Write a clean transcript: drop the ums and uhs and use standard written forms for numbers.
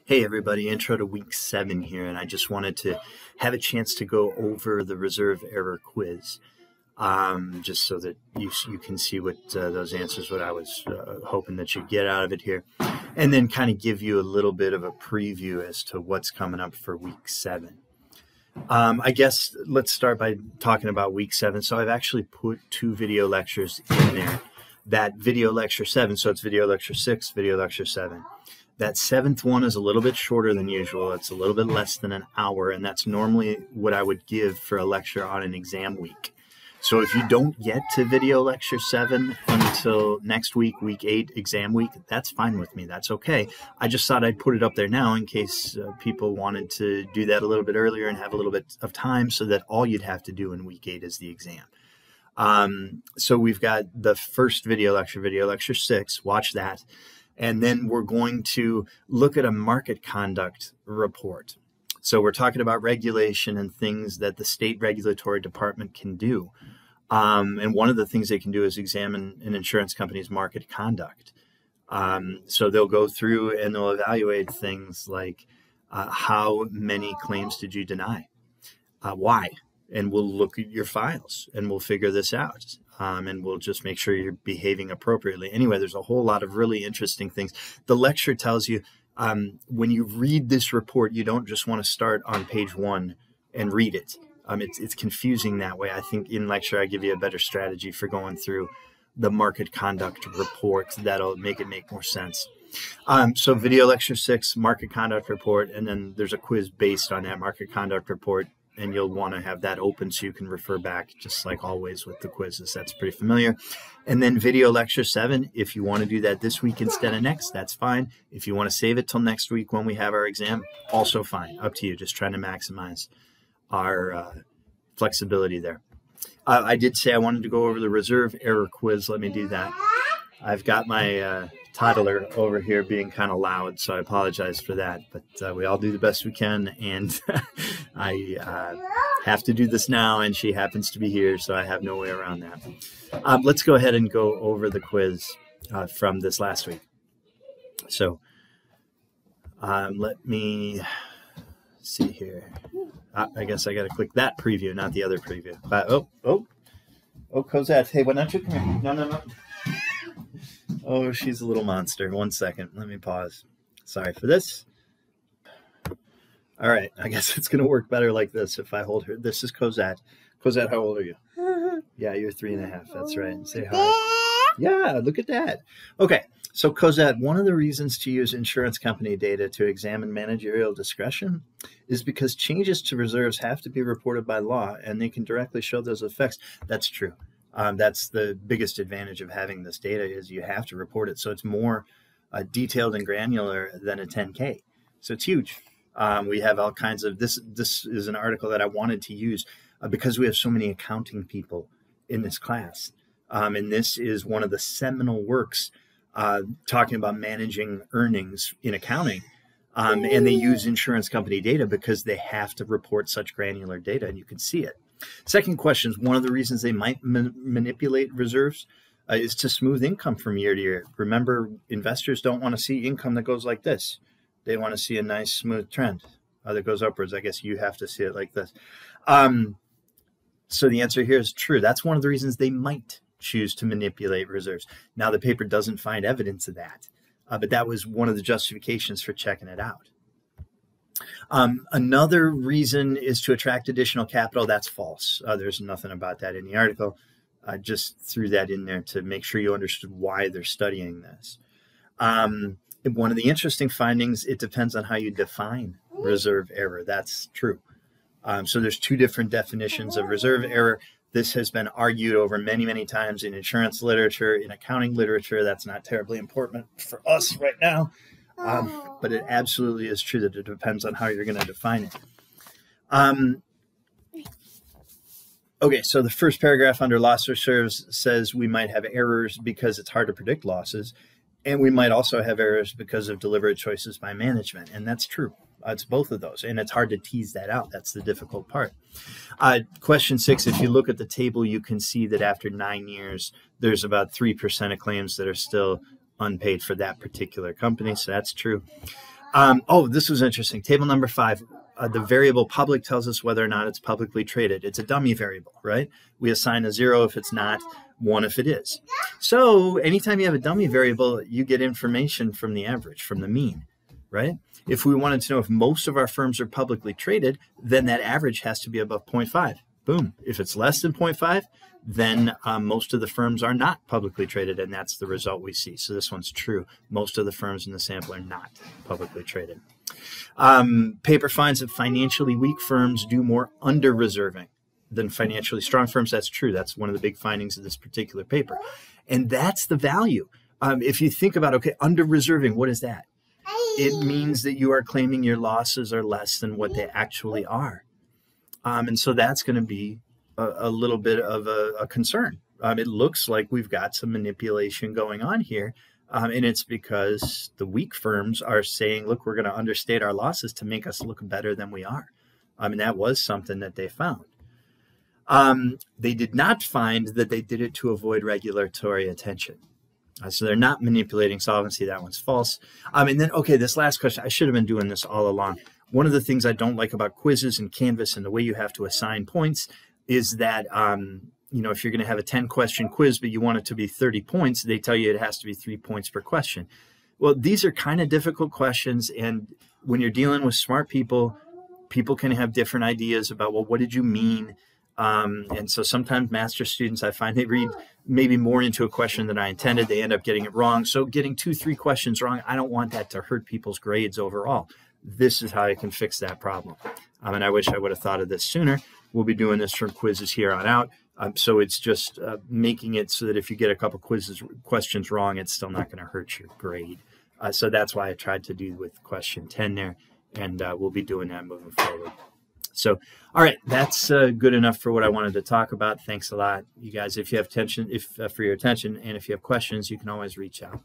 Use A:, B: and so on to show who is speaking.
A: Hey everybody, intro to week 7 here, and I just wanted to have a chance to go over the reserve error quiz, just so that you can see what those answers, what I was hoping that you'd get out of it here, and then kind of give you a little bit of a preview as to what's coming up for week 7. I guess let's start by talking about week 7. So I've actually put 2 video lectures in there. That video lecture 7, so it's video lecture 6, video lecture 7. That 7th one is a little bit shorter than usual. It's a little bit less than an hour, and that's normally what I would give for a lecture on an exam week. So if you don't get to video lecture 7 until next week, week 8, exam week, that's fine with me. That's okay. I just thought I'd put it up there now in case people wanted to do that a little bit earlier and have a little bit of time, so that all you'd have to do in week 8 is the exam. So we've got the first video lecture 6. Watch that. And then we're going to look at a market conduct report. So we're talking about regulation and things that the state regulatory department can do. And one of the things they can do is examine an insurance company's market conduct. So they'll go through and they'll evaluate things like how many claims did you deny? Why? And we'll look at your files and we'll figure this out. And we'll just make sure you're behaving appropriately. Anyway, there's a whole lot of really interesting things. The lecture tells you when you read this report, you don't just want to start on page 1 and read it. It's confusing that way. I think in lecture, I give you a better strategy for going through the market conduct report. That'll make it make more sense. So video lecture 6, market conduct report, and then there's a quiz based on that market conduct report. And you'll want to have that open so you can refer back, just like always with the quizzes. That's pretty familiar. And then video lecture 7, if you want to do that this week instead of next, that's fine. If you want to save it till next week when we have our exam, also fine. Up to you. Just trying to maximize our flexibility there. I did say I wanted to go over the reserve error quiz. Let me do that. I've got my toddler over here being kind of loud, so I apologize for that. But we all do the best we can, and I have to do this now, and she happens to be here, so I have no way around that. Let's go ahead and go over the quiz from this last week. So let me see here. I guess I got to click that preview, not the other preview. Oh, Cosette. Hey, why don't you come here? No. Oh, she's a little monster. 1 second. Let me pause. Sorry for this. All right. I guess it's going to work better like this if I hold her. This is Cosette. Cosette, how old are you? Yeah, you're 3.5. That's right. Say hi. Yeah, look at that. Okay. So Cosette, one of the reasons to use insurance company data to examine managerial discretion is because changes to reserves have to be reported by law, and they can directly show those effects. That's true. That's the biggest advantage of having this data is you have to report it. So it's more detailed and granular than a 10K. So it's huge. We have all kinds of this. This is an article that I wanted to use because we have so many accounting people in this class. And this is one of the seminal works talking about managing earnings in accounting. And they use insurance company data because they have to report such granular data, and you can see it. Second question is one of the reasons they might manipulate reserves is to smooth income from year to year. Remember, investors don't want to see income that goes like this. They want to see a nice smooth trend that goes upwards. I guess you have to see it like this. So the answer here is true. That's one of the reasons they might choose to manipulate reserves. Now, the paper doesn't find evidence of that, but that was one of the justifications for checking it out. Another reason is to attract additional capital. That's false. There's nothing about that in the article. I just threw that in there to make sure you understood why they're studying this. One of the interesting findings, it depends on how you define reserve error. That's true. So there's 2 different definitions of reserve error. This has been argued over many, many times in insurance literature, in accounting literature. That's not terribly important for us right now. But it absolutely is true that it depends on how you're going to define it. Okay, so the first paragraph under loss reserves says we might have errors because it's hard to predict losses, and we might also have errors because of deliberate choices by management, and that's true. It's both of those, and it's hard to tease that out. That's the difficult part. Question 6, if you look at the table, you can see that after 9 years, there's about 3% of claims that are still unpaid for that particular company, so that's true. Oh, this was interesting. Table number 5. The variable public tells us whether or not it's publicly traded. It's a dummy variable, right? We assign a 0 if it's not, 1 if it is. So anytime you have a dummy variable, you get information from the average, from the mean, right? If we wanted to know if most of our firms are publicly traded, then that average has to be above 0.5. Boom. If it's less than 0.5, then most of the firms are not publicly traded, and that's the result we see. So this one's true. Most of the firms in the sample are not publicly traded. Paper finds that financially weak firms do more under-reserving than financially strong firms. That's true. That's one of the big findings of this particular paper. And that's the value. If you think about, okay, under-reserving, what is that? It means that you are claiming your losses are less than what they actually are. And so that's going to be a little bit of a concern. It looks like we've got some manipulation going on here. And it's because the weak firms are saying, look, we're going to understate our losses to make us look better than we are. And that was something that they found. They did not find that they did it to avoid regulatory attention. So they're not manipulating solvency. That one's false. And then, okay, this last question, I should have been doing this all along. One of the things I don't like about quizzes and Canvas and the way you have to assign points is that, if you're going to have a 10-question quiz, but you want it to be 30 points, they tell you it has to be 3 points per question. Well, these are kind of difficult questions. And when you're dealing with smart people, people can have different ideas about, well, what did you mean? And so sometimes master students, I find they read maybe more into a question than I intended. They end up getting it wrong. So getting 2-3 questions wrong, I don't want that to hurt people's grades overall. This is how I can fix that problem. And I wish I would have thought of this sooner. We'll be doing this from quizzes here on out. So it's just making it so that if you get a couple questions wrong, it's still not going to hurt your grade. So that's why I tried to do with question 10 there. And we'll be doing that moving forward. So, all right, that's good enough for what I wanted to talk about. Thanks a lot, you guys. If you have for your attention, and if you have questions, you can always reach out.